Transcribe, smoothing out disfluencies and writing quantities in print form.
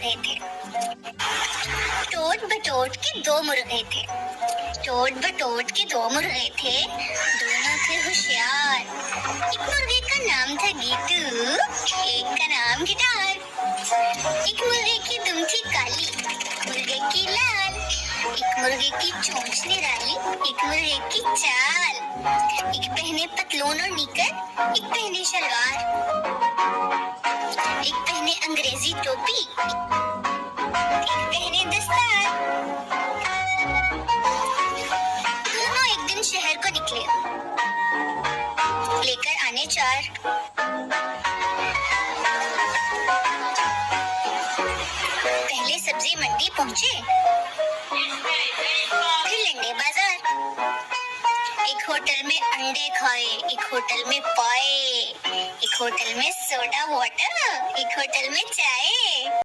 मुर्गे थे। टोट बटोट के दो मुर्गे थे। टोट बटोट के दो मुर्गे थे, दोनों थे होशियार। एक मुर्गे का नाम था गीतू, एक का नाम गिटार। एक मुर्गे की दुम थी काली, मुर्गे की लाल। एक मुर्गे की चोंच निराली, एक मुर्गे की चाल। एक पहने पतलून और निकर, एक पहने शलवार। एक पहने अंग्रेजी टोपी, एक पहने दस्तार। दोनों एक दिन शहर को निकले, लेकर आने चार। पहले सब्जी मंडी पहुंचे, फिर लंडे बाजार। एक होटल में अंडे खाए, एक होटल में पाए, एक होटल में सोडा वाटर, एक होटल में चाय।